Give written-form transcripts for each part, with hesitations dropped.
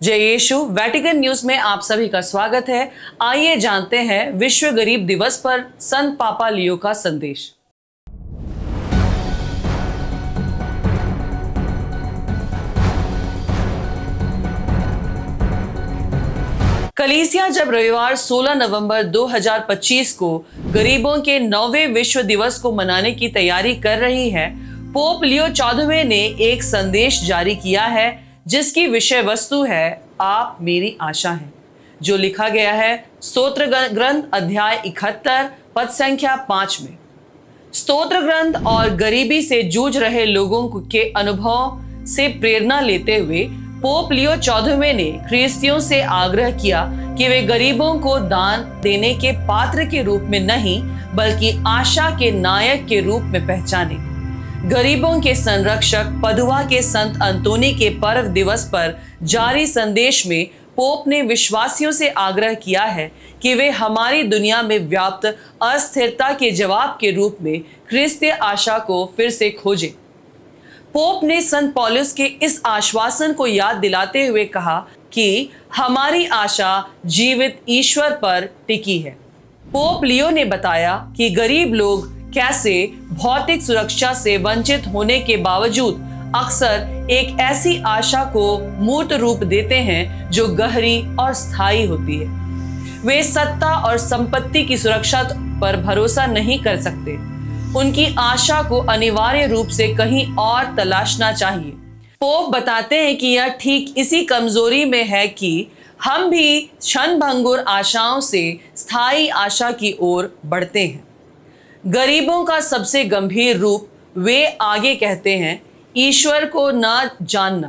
जय यीशु। Vatican news में आप सभी का स्वागत है। आइए जानते हैं विश्व गरीब दिवस पर संत पापा लियो का संदेश। कलीसिया जब रविवार 16 नवंबर 2025 को गरीबों के 9वें विश्व दिवस को मनाने की तैयारी कर रही है, पोप लियो 14वें ने एक संदेश जारी किया है जिसकी विषय वस्तु है आप मेरी आशा है, जो लिखा गया है स्तोत्र ग्रंथ अध्याय 71 पद संख्या 5 में। स्तोत्र ग्रंथ और गरीबी से जूझ रहे लोगों के अनुभव से प्रेरणा लेते हुए पोप लियो 14वें ने ख्रिस्तियों से आग्रह किया कि वे गरीबों को दान देने के पात्र के रूप में नहीं बल्कि आशा के नायक के रूप में पहचाने। गरीबों के संरक्षक पदुआ के संत अंतोनी के पर्व दिवस पर जारी संदेश में पोप ने विश्वासियों से आग्रह किया है कि वे हमारी दुनिया में व्याप्त अस्थिरता के जवाब के रूप में ख्रिस्तीय आशा को फिर से खोजें। पोप ने संत पौलुस के इस आश्वासन को याद दिलाते हुए कहा कि हमारी आशा जीवित ईश्वर पर टिकी है। पोप लियो ने बताया कि गरीब लोग कैसे भौतिक सुरक्षा से वंचित होने के बावजूद अक्सर एक ऐसी आशा को मूर्त रूप देते हैं जो गहरी और स्थायी होती है। वे सत्ता और संपत्ति की सुरक्षा पर भरोसा नहीं कर सकते। उनकी आशा को अनिवार्य रूप से कहीं और तलाशना चाहिए। पोप बताते हैं कि यह ठीक इसी कमजोरी में है कि हम भी क्षणभंगुर आशाओं से स्थायी आशा की ओर बढ़ते हैं। गरीबों का सबसे गंभीर रूप वे आगे कहते हैं ईश्वर को न जानना।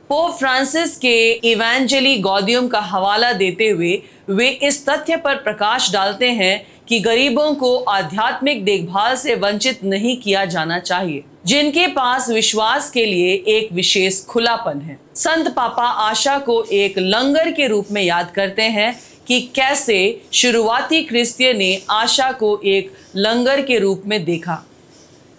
पोप फ्रांसिस के इवेंजेली गॉडियम का हवाला देते हुए वे इस तथ्य पर प्रकाश डालते हैं कि गरीबों को आध्यात्मिक देखभाल से वंचित नहीं किया जाना चाहिए, जिनके पास विश्वास के लिए एक विशेष खुलापन है। संत पापा आशा को एक लंगर के रूप में याद करते हैं कि कैसे शुरुआती ख्रिस्तीय ने आशा को एक लंगर के रूप में देखा।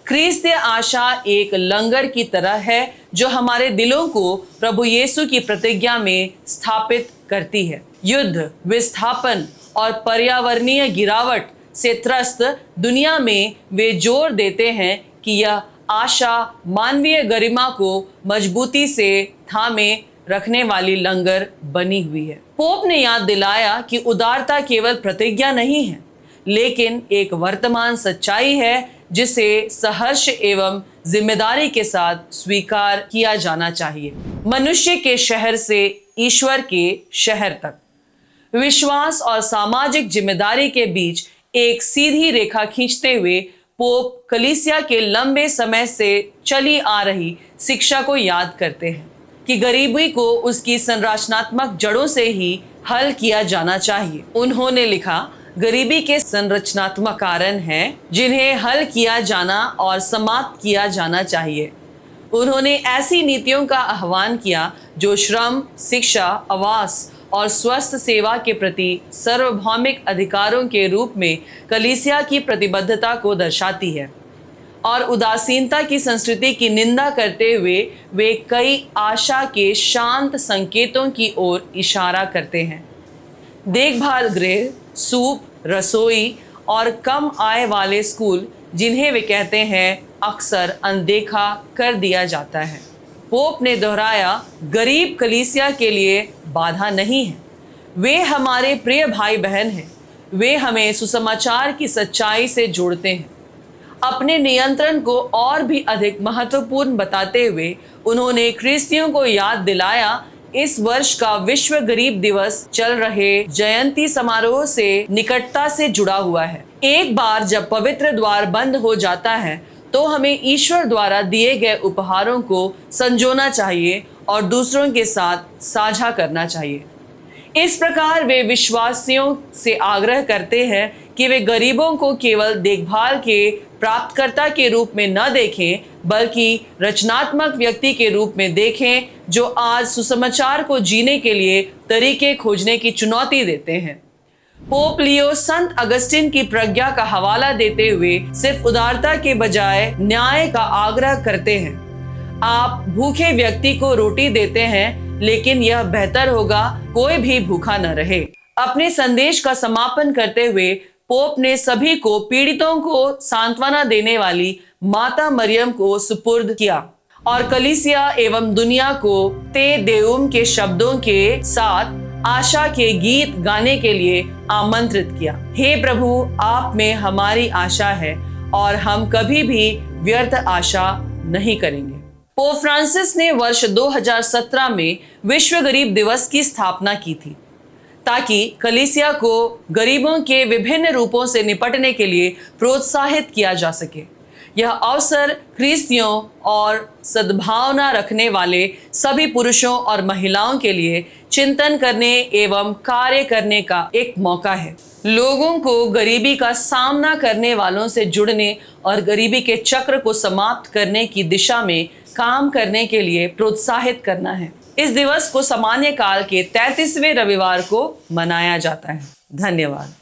ख्रिस्तीय आशा एक लंगर की तरह है जो हमारे दिलों को प्रभु यीशु की प्रतिज्ञा में स्थापित करती है। युद्ध, विस्थापन और पर्यावरणीय गिरावट से त्रस्त दुनिया में वे जोर देते हैं कि यह आशा मानवीय गरिमा को मजबूती से थामे रखने वाली लंगर बनी हुई है। पोप ने याद दिलाया कि उदारता केवल प्रतिज्ञा नहीं है, लेकिन एक वर्तमान सच्चाई है जिसे सहर्ष एवं जिम्मेदारी के साथ स्वीकार किया जाना चाहिए। मनुष्य के शहर से ईश्वर के शहर तक विश्वास और सामाजिक जिम्मेदारी के बीच एक सीधी रेखा खींचते हुए पोप कलीसिया के लंबे समय से चली आ रही शिक्षा को याद करते हैं कि गरीबी को उसकी संरचनात्मक जड़ों से ही हल किया जाना चाहिए। उन्होंने लिखा, गरीबी के संरचनात्मक कारण हैं जिन्हें हल किया जाना और समाप्त किया जाना चाहिए। उन्होंने ऐसी नीतियों का आह्वान किया जो श्रम, शिक्षा, आवास और स्वस्थ सेवा के प्रति सार्वभौमिक अधिकारों के रूप में कलीसिया की प्रतिबद्धता को दर्शाती है। और उदासीनता की संस्कृति की निंदा करते हुए वे कई आशा के शांत संकेतों की ओर इशारा करते हैं। देखभाल गृह, सूप, रसोई और कम आय वाले स्कूल, जिन्हें वे कहते हैं अक्सर अनदेखा कर दिया जाता है। पोप ने दोहराया, गरीब कलीसिया के लिए बाधा नहीं है, वे हमारे प्रिय भाई बहन हैं। वे हमें सुसमाचार की सच्चाई से जोड़ते हैं। अपने नियंत्रण को और भी अधिक महत्वपूर्ण बताते हुए उन्होंने ख्रिस्तियों को याद दिलाया, इस वर्ष का विश्व गरीब दिवस चल रहे जयंती समारोह से निकटता से जुड़ा हुआ है। एक बार जब पवित्र द्वार बंद हो जाता है तो हमें ईश्वर द्वारा दिए गए उपहारों को संजोना चाहिए और दूसरों के साथ साझा करना चाहिए। इस प्रकार वे विश्वासियों से आग्रह करते हैं कि वे गरीबों को केवल देखभाल के प्राप्तकर्ता के रूप में न देखें, बल्कि रचनात्मक व्यक्ति के रूप में देखें जो आज सुसमाचार को जीने के लिए तरीके खोजने की चुनौती देते हैं। पोप लियो संत अगस्टिन की प्रज्ञा का हवाला देते हुए सिर्फ उदारता के बजाय न्याय का आग्रह करते हैं। आप भूखे व्यक्ति को रोटी देते हैं लेकिन यह बेहतर होगा कोई भी भूखा न रहे। अपने संदेश का समापन करते हुए पोप ने सभी को पीड़ितों को सांत्वना देने वाली माता मरियम को सुपुर्द किया और कलीसिया एवं दुनिया को ते देउम के शब्दों के साथ आशा के गीत गाने के लिए आमंत्रित किया। हे प्रभु, आप में हमारी आशा है और हम कभी भी व्यर्थ आशा नहीं करेंगे। पोप फ्रांसिस ने वर्ष 2017 में विश्व गरीब दिवस की स्थापना की थी ताकि कलीसिया को गरीबों के विभिन्न रूपों से निपटने के लिए प्रोत्साहित किया जा सके। यह अवसर ख्रिस्तियों और सद्भावना रखने वाले सभी पुरुषों और महिलाओं के लिए चिंतन करने एवं कार्य करने का एक मौका है। लोगों को गरीबी का सामना करने वालों से जुड़ने और गरीबी के चक्र को समाप्त करने की दिशा में काम करने के लिए प्रोत्साहित करना है। इस दिवस को सामान्य काल के 33वें रविवार को मनाया जाता है। धन्यवाद।